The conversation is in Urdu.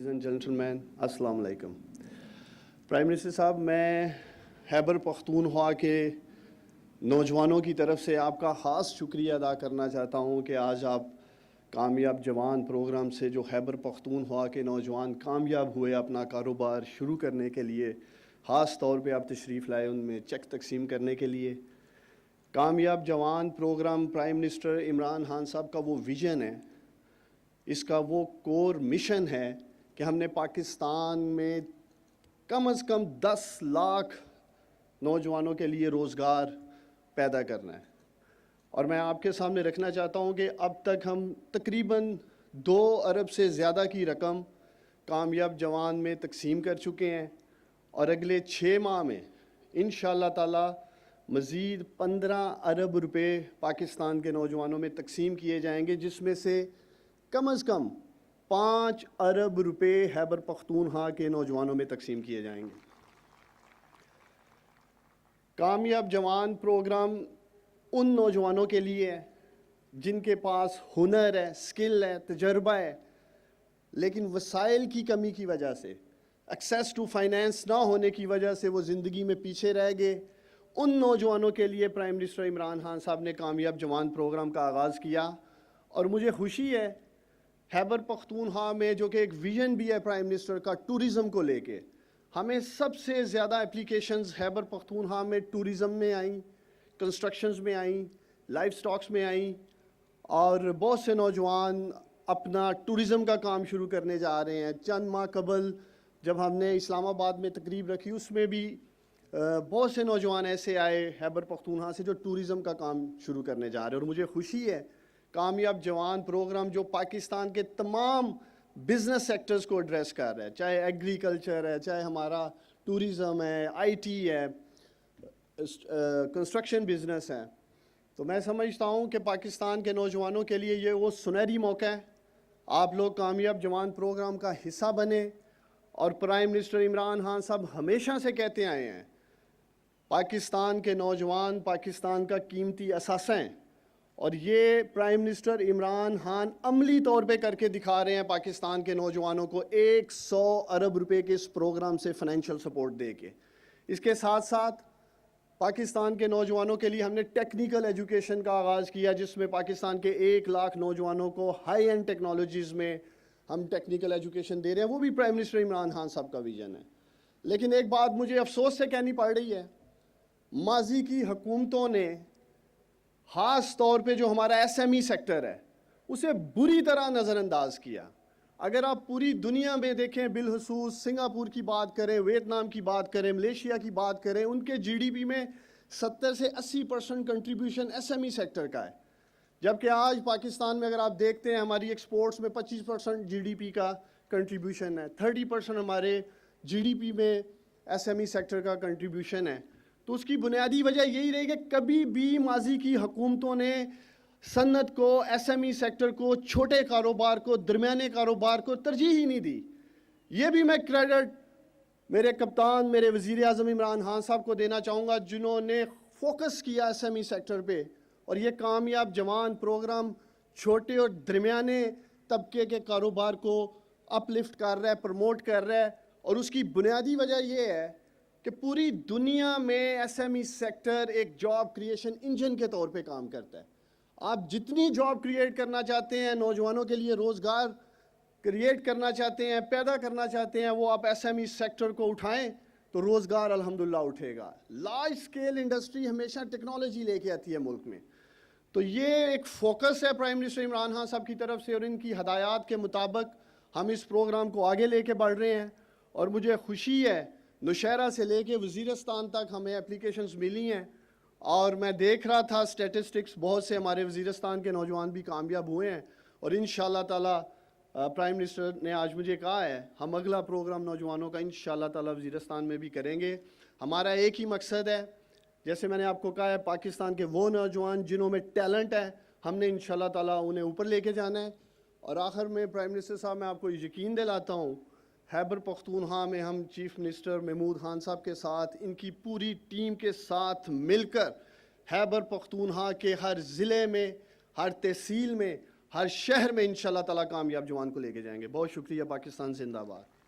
اینڈ جنٹلمین السلام علیکم۔ پرائم منسٹر صاحب، میں خیبر پختونخوا کے نوجوانوں کی طرف سے آپ کا خاص شکریہ ادا کرنا چاہتا ہوں کہ آج آپ کامیاب جوان پروگرام سے جو خیبر پختونخوا کے نوجوان کامیاب ہوئے اپنا کاروبار شروع کرنے کے لیے، خاص طور پہ آپ تشریف لائے ان میں چیک تقسیم کرنے کے لیے۔ Kamyab Jawan program prime minister Imran Khan sahib کا وہ ویژن ہے، اس کا وہ کور مشن ہے کہ ہم نے پاکستان میں کم از کم 10 لاکھ نوجوانوں کے لیے روزگار پیدا کرنا ہے۔ اور میں آپ کے سامنے رکھنا چاہتا ہوں کہ اب تک ہم تقریباً 2 ارب سے زیادہ کی رقم کامیاب جوان میں تقسیم کر چکے ہیں، اور اگلے 6 ماہ میں انشاءاللہ تعالی مزید 15 ارب روپے پاکستان کے نوجوانوں میں تقسیم کیے جائیں گے، جس میں سے کم از کم 5 ارب روپے خیبر پختونخوا کے نوجوانوں میں تقسیم کیے جائیں گے۔ کامیاب جوان پروگرام ان نوجوانوں کے لیے ہے جن کے پاس ہنر ہے، سکل ہے، تجربہ ہے، لیکن وسائل کی کمی کی وجہ سے، ایکسیس ٹو فائنینس نہ ہونے کی وجہ سے وہ زندگی میں پیچھے رہ گئے۔ ان نوجوانوں کے لیے پرائم منسٹر عمران خان صاحب نے کامیاب جوان پروگرام کا آغاز کیا، اور مجھے خوشی ہے خیبر پختونخوا میں، جو کہ ایک ویژن بھی ہے پرائم منسٹر کا ٹورزم کو لے کے، ہمیں سب سے زیادہ اپلیکیشنز خیبر پختونخوا میں ٹورزم میں آئیں، کنسٹرکشنز میں آئیں، لائف سٹاکس میں آئیں، اور بہت سے نوجوان اپنا ٹورزم کا کام شروع کرنے جا رہے ہیں۔ چند ماہ قبل جب ہم نے اسلام آباد میں تقریب رکھی، اس میں بھی بہت سے نوجوان ایسے آئے خیبر پختونخوا سے جو ٹورزم کا کام شروع کرنے جا رہے ہیں، اور مجھے خوشی ہے کامیاب جوان پروگرام جو پاکستان کے تمام بزنس سیکٹرز کو ایڈریس کر رہا ہے، چاہے ایگریکلچر ہے، چاہے ہمارا ٹورزم ہے، آئی ٹی ہے، کنسٹرکشن بزنس ہے، تو میں سمجھتا ہوں کہ پاکستان کے نوجوانوں کے لیے یہ وہ سنہری موقع ہے۔ آپ لوگ کامیاب جوان پروگرام کا حصہ بنے، اور پرائم منسٹر عمران خان صاحب ہمیشہ سے کہتے آئے ہیں پاکستان کے نوجوان پاکستان کا قیمتی اثاثہ ہیں، اور یہ پرائم منسٹر عمران خان عملی طور پہ کر کے دکھا رہے ہیں پاکستان کے نوجوانوں کو 100 ارب روپے کے اس پروگرام سے فائنینشیل سپورٹ دے کے۔ اس کے ساتھ ساتھ پاکستان کے نوجوانوں کے لیے ہم نے ٹیکنیکل ایجوکیشن کا آغاز کیا، جس میں پاکستان کے 1 لاکھ نوجوانوں کو ہائی اینڈ ٹیکنالوجیز میں ہم ٹیکنیکل ایجوکیشن دے رہے ہیں۔ وہ بھی پرائم منسٹر عمران خان صاحب کا ویژن ہے۔ لیکن ایک بات مجھے افسوس سے کہنی پڑ رہی ہے، ماضی کی حکومتوں نے خاص طور پہ جو ہمارا ایس ایم ای سیکٹر ہے اسے بری طرح نظر انداز کیا۔ اگر آپ پوری دنیا میں دیکھیں، بالخصوص سنگاپور کی بات کریں، ویتنام کی بات کریں، ملیشیا کی بات کریں، ان کے جی ڈی پی میں 70 سے 80% contribution S M E sector کا ہے، جبکہ آج پاکستان میں اگر آپ دیکھتے ہیں ہماری ایکسپورٹس میں 25% جی ڈی پی کا کنٹریبیوشن ہے، 30% ہمارے جی ڈی پی میں ایس ایم ای سیکٹر کا کنٹریبیوشن ہے۔ تو اس کی بنیادی وجہ یہی رہی کہ کبھی بھی ماضی کی حکومتوں نے صنعت کو، ایس ایم ای سیکٹر کو، چھوٹے کاروبار کو، درمیانے کاروبار کو ترجیح ہی نہیں دی۔ یہ بھی میں کریڈٹ میرے کپتان، میرے وزیر اعظم عمران خان صاحب کو دینا چاہوں گا، جنہوں نے فوکس کیا ایس ایم ای سیکٹر پہ، اور یہ کامیاب جوان پروگرام چھوٹے اور درمیانے طبقے کے کاروبار کو اپ لفٹ کر رہا ہے، پروموٹ کر رہا ہے۔ اور اس کی بنیادی وجہ یہ ہے کہ پوری دنیا میں ایس ایم ای سیکٹر ایک جاب کریشن انجن کے طور پہ کام کرتا ہے۔ آپ جتنی جاب کریٹ کرنا چاہتے ہیں، نوجوانوں کے لیے روزگار کریٹ کرنا چاہتے ہیں، پیدا کرنا چاہتے ہیں، وہ آپ ایس ایم ای سیکٹر کو اٹھائیں تو روزگار الحمدللہ اٹھے گا۔ لارج سکیل انڈسٹری ہمیشہ ٹیکنالوجی لے کے آتی ہے ملک میں، تو یہ ایک فوکس ہے پرائم منسٹر عمران خان صاحب کی طرف سے، اور ان کی ہدایات کے مطابق ہم اس پروگرام کو آگے لے کے بڑھ رہے ہیں۔ اور مجھے خوشی ہے نوشہرہ سے لے کے وزیرستان تک ہمیں اپلیکیشنز ملی ہیں، اور میں دیکھ رہا تھا سٹیٹسٹکس، بہت سے ہمارے وزیرستان کے نوجوان بھی کامیاب ہوئے ہیں، اور انشاءاللہ تعالی پرائم منسٹر نے آج مجھے کہا ہے ہم اگلا پروگرام نوجوانوں کا انشاءاللہ تعالی وزیرستان میں بھی کریں گے۔ ہمارا ایک ہی مقصد ہے، جیسے میں نے آپ کو کہا ہے، پاکستان کے وہ نوجوان جنہوں میں ٹیلنٹ ہے، ہم نے انشاءاللہ تعالی انہیں اوپر لے کے جانا ہے۔ اور آخر میں پرائم منسٹر صاحب، میں آپ کو یقین دلاتا ہوں، خیبر پختونخوا میں ہم چیف منسٹر محمود خان صاحب کے ساتھ، ان کی پوری ٹیم کے ساتھ مل کر خیبر پختونخوا کے ہر ضلع میں، ہر تحصیل میں ہر شہر میں انشاءاللہ تعالیٰ کامیاب جوان کو لے کے جائیں گے. بہت شکریہ. پاکستان زندہ باد.